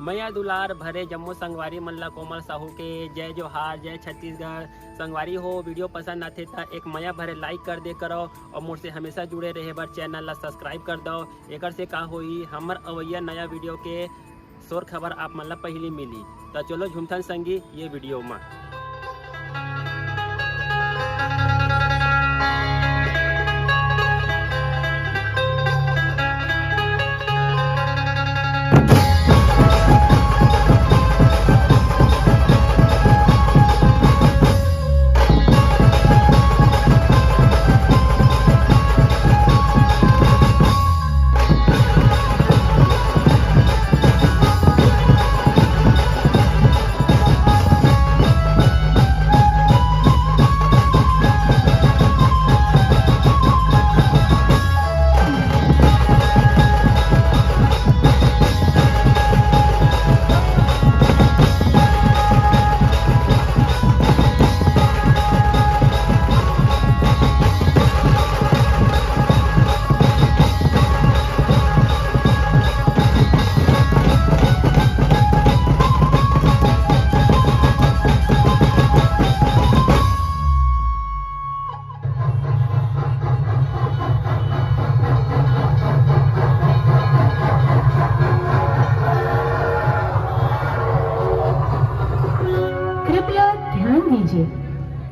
मैया दुलार भरे जम्मू संगवारी मल्ला कोमल साहू के जय जोहार, जय छत्तीसगढ़। संगवारी हो वीडियो पसंद आते तो एक मैया भरे लाइक कर दे करो और मुझसे हमेशा जुड़े रहे बर चैनल ला सब्सक्राइब कर दो। एक से का होई हमर अवैया नया वीडियो के शोर खबर आप मन ला पहली मिली। तो चलो झुमथन संगी ये वीडियो में।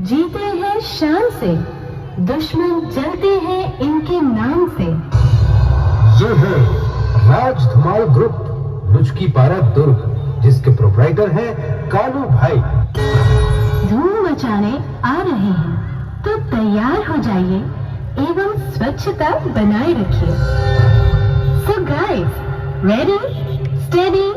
जीते हैं शान से, दुश्मन जलते हैं इनके नाम से। ये है राज धमाल ग्रुप लुचकी पारा दुर्ग, जिसके प्रोप्राइटर हैं कालू भाई। धूम मचाने आ रहे हैं तो तैयार हो जाइए एवं स्वच्छता बनाए रखिए। So guys, ready, steady,